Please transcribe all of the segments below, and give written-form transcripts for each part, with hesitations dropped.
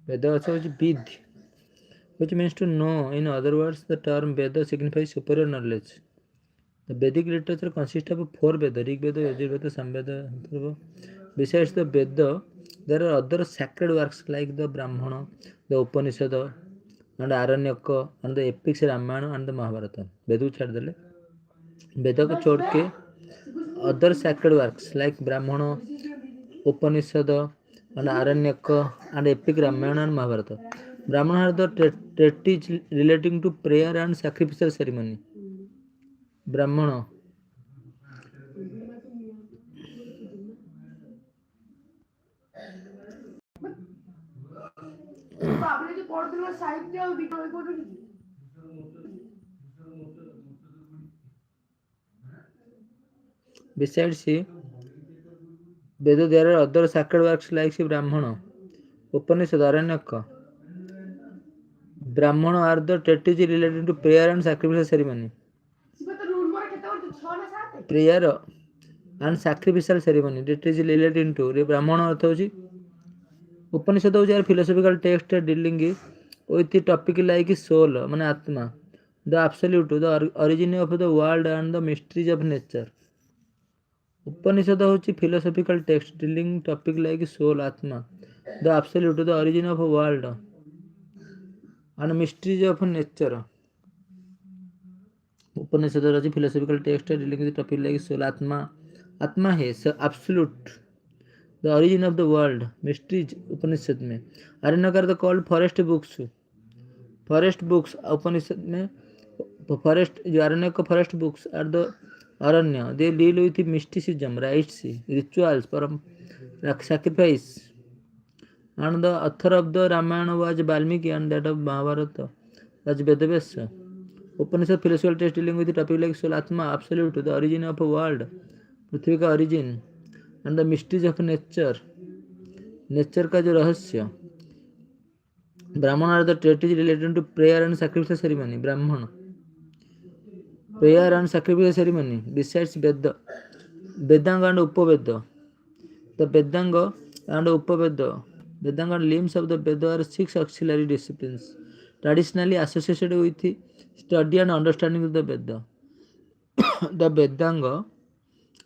Veda also is vid, which means to know. In other words, the term Veda signifies superior knowledge. The Vedic literature consists of four Veda: Rig Veda, Yajur Veda, Samveda, Atharva. Besides the Veda, there are other sacred works like the Brahmana, the Upanishad, and Aranyaka, and the epics Ramayana and the Mahabharata. Veda को छाड़ देले, वेद को छोड़ के other sacred works like Brahmana, Upanishad, and Aranyaka, and epic Ramayana and Mahabharata. Brahmana are the treatises relating to prayer and sacrificial ceremony. Brahmana. Besides Veda, there are other sacred works like Brahmana, Upanishad, Aranyaka. Brahmana are the treatises related to prayer and sacrificial ceremony. Prayer and sacrificial ceremony. Treatises related to Brahmana अर्थ होची उपनिषद होची यार philosophical text dealing with the topic like soul माने आत्मा, the absolute, the origin of the world and the mysteries of nature. Upanishad होची philosophical text dealing topic like soul, आत्मा, the absolute, the origin of the world and mysteries of nature. उपनिषद होची philosophical text dealing with topic like soul, आत्मा, आत्मा है absolute, the origin of the world, mysteries उपनिषद में. आरण्यक are called forest books. Forest books उपनिषद में forest जो आरण्यक forest books are the aranya. They deal with mysticism, rites, rituals, sacrifice. And the author of the Ramayana was Valmiki and that of Mahabharata was Vedavasa. Upanishad philosophical text dealing with the topic like soul, Atma, absolute, the origin of a world, पृथ्वी का origin, and the mysteries of nature, nature का जो रहस्य. Brahmana are the treatises related to prayer and sacrificial ceremony. Brahmana, prayer and sacrificial ceremony. Besides Veda, Vedanga and Upaveda. The Vedanga and Upaveda. Vedanga and limbs of the Veda are six auxiliary disciplines, traditionally associated with study and understanding of the Veda. The Vedanga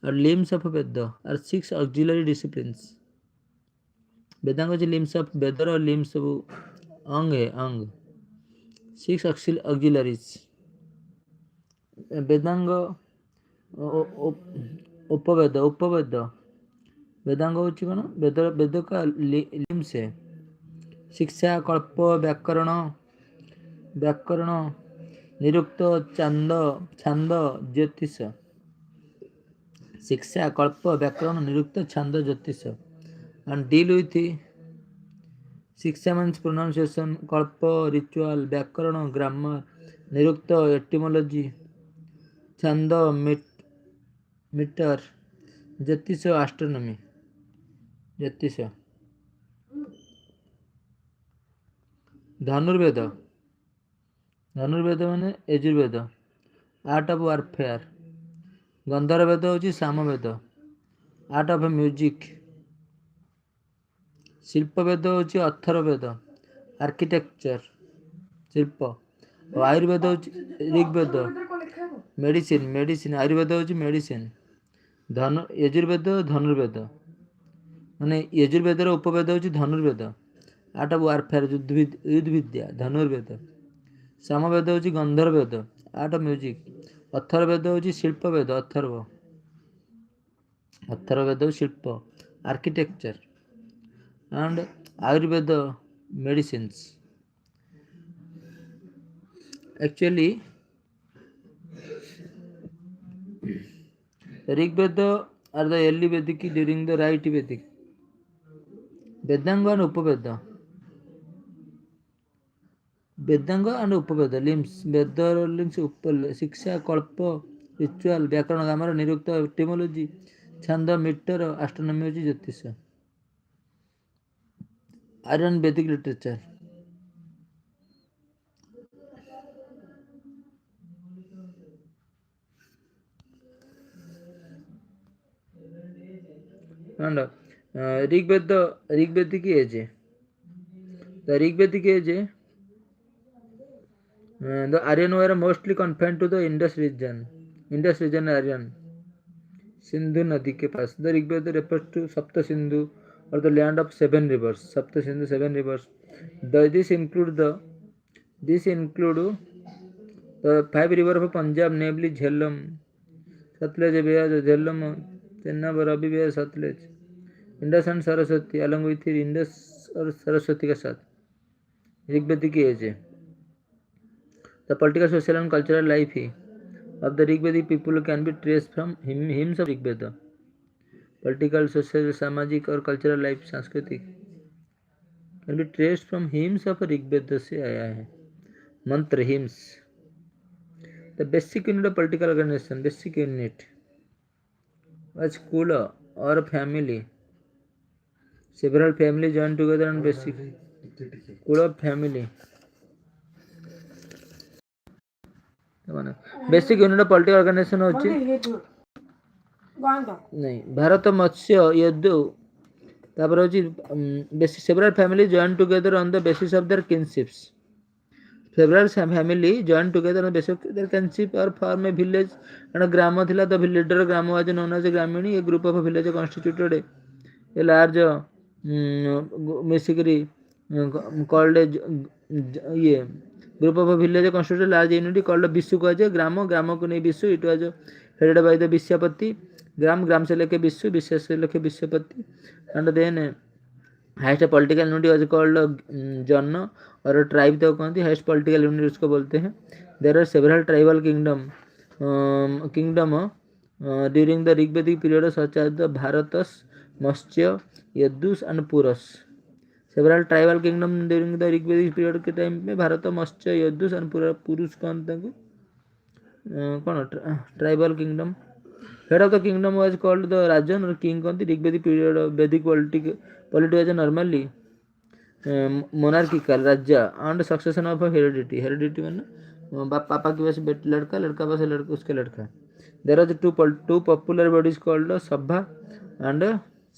or limbs of Veda are six auxiliary disciplines. Vedanga is limbs of Veda or limbs of Ang. Six auxiliaries. Vedanga, उपवेद वेदांग होची कौन वेद वेद का limbs है शिक्षा कल्प व्याकरण व्याकरण निरुक्त छंद छंद ज्योतिष शिक्षा कल्प व्याकरण निरुक्त छंद ज्योतिष and deal with शिक्षा means pronunciation कल्प ritual व्याकरण grammar निरुक्त etymology छंद मीटर ज्योतिष astronomy ज्योतिष धनुर्वेद धनुर्वेद माने यजुर्वेद आर्ट ऑफ वारफेयर गंधर्वेद होची सामवेद आर्ट ऑफ म्यूजिक शिल्पवेद होची अथर्ववेद आर्किटेक्चर शिल्प आयुर्वेद होची ऋग्वेद मेडिसिन मेडिसिन आयुर्वेद होची मेडिसिन धनु यजुर्वेद धनुर्वेद माने यजुर्वेदर उपवेद होची धनुर्वेद आर्ट ऑफ वारफेयर युद्ध विद्या धनुर्वेद सामवेद होची गंधर्ववेद आर्ट ऑफ म्यूजिक अथर्ववेद होची शिल्पवेद अथर्व अथर्ववेद शिल्प architecture and Ayurveda medicines. Actually, Rig Veda are the early Vedic during the right Vedic. Vedanga and Upaveda. Vedanga and Upaveda limbs. Veda limbs Shiksha, Kalpa, ritual, Vyakarana, Gamara, Nirukta, etymology, Chanda, meter, astronomy, Jyotisha. Aryan Vedic literature. And Rig Vedic age. The Rigvedic age, the Aryan were mostly confined to the Indus region Aryan, Sindhu Nadi के पास. The Rigveda refers to Sapta Sindhu or the land of seven rivers. Sapta Sindhu, seven rivers. This include the five rivers of Punjab, namely Jhelum, Satluj, Beas, Jhelum, Chenab, Ravi, Beas, Satluj, Indus and Saraswati, along with Indus or Saraswati के साथ. Rigvedic age. The political, social and cultural life of the Rigvedic people can be traced from hymns of Rigveda. Political, social, सामाजिक और cultural life सांस्कृतिक can be traced from hymns of Rigveda से आया है. मंत्र hymns. The basic unit of political organization, basic unit was kula or family. Several families join together and basic kula family. Basic unit of political organisation होची नहीं भारत मत्स्य यदु तापर होची basic several family join together on the basis of their kinships several family joined together on the basis of their kinship or form a village and a grama thila the leader grama was known as a gramini a group of village constituted a large basically called a yeah, group of a village constituted a large unity called a Bishu को है ग्राम को नहीं विश्व it was headed by the विश्वपति ग्राम से लेके विश्व से लेके विश्वपति and then highest political unity was called जन और ट्राइब तो कहते हैं हाईएस्ट पॉलिटिकल यूनिट उसको बोलते हैं. There are several tribal kingdom during the Rigvedic period such as the Bharatas Matsya Yadus and Purus. Several tribal kingdom during the Rigvedic period के टाइम में भारत मत्स्य यदुस एंड पुरुष कहते हैं कौन tribal kingdom. Head of the kingdom was called the Rajan or king on the Rigvedic period of Vedic polity was normally monarchical Raja and succession of heredity. Heredity means पापा की वजह से लड़का लड़का वजह से उसके लड़का. There are two popular bodies called Sabha and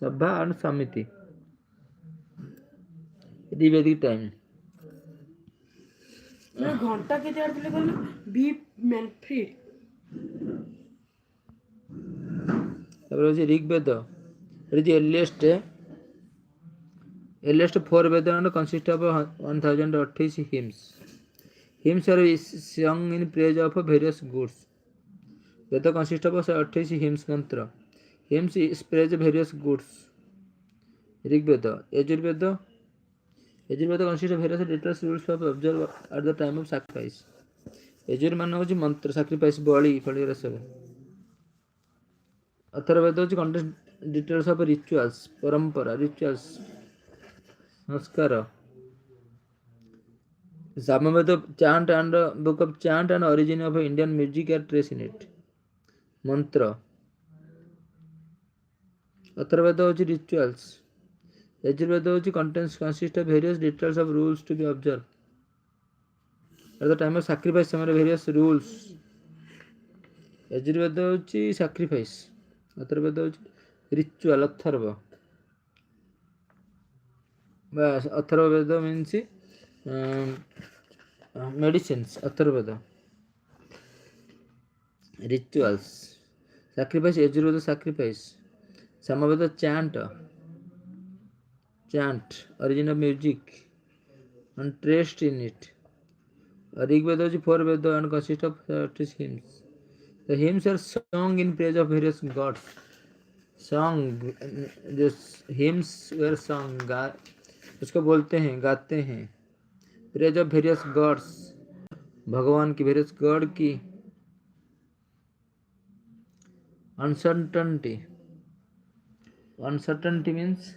Samiti. Rigvedic time. घंटा केते आरथिले कहले बी मैनफ्रीड Rigveda it is the earliest four Veda and consist of 1028 hymns. Hymns are sung in praise of various gods. Veda consists of 28 hymns mantra. Hymns is praise various gods. Rigveda. Yajurveda consists of various details rules of observe at the time of sacrifice. Yajur मान होची मंत्र sacrifice बलि फलिरा सब. अथर्ववेद होची contains details of rituals परंपरा rituals संस्कार. Samaveda chant and book of chant and origin of Indian music are traced in it. Mantra. Atharvaveda hochi rituals. Yajurveda hochi consist of various details of rules to be observed. At the time of sacrifice, samare various rules. Yajurveda hochi sacrifice. Atharvaveda hochi ritual. Atharvaveda means medicines. Atharvaveda. Rituals. Sacrifice. Yajurveda sacrifice. Samaveda chant. Origin of music. And traced in it. Rigveda is 4 Veda and consists of 30 hymns. The hymns are sung in praise of various gods. These hymns were sung. उसको बोलते हैं गाते हैं. Praise of various gods. भगवान की various god की. Uncertainty means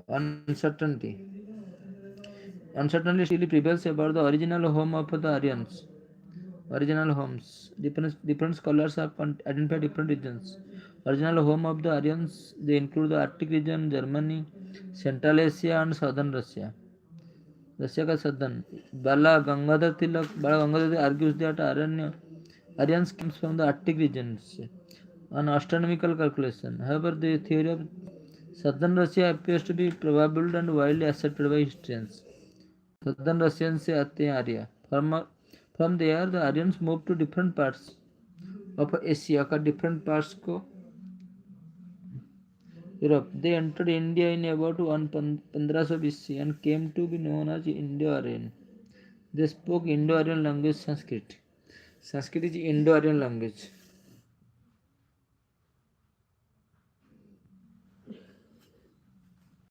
uncertainty still prevails about the original home of the Aryans. Original homes. Different scholars have identified different regions. Original home of the Aryans, they include the Arctic region, Germany, Central Asia and Southern Russia. Russia का southern. Bala Gangadhar Tilak argues that Aryans comes from the Arctic regions. An astronomical calculation. However, the theory of Southern Russia appears to be probable and widely accepted by historians. Southern Russians से आते हैं आर्य. From there the Aryans moved to different parts of Asia का different parts को Europe. They entered India in about 1500 BC and came to be known as Indo-Aryan. They spoke Indo-Aryan language Sanskrit. Sanskrit is Indo-Aryan language.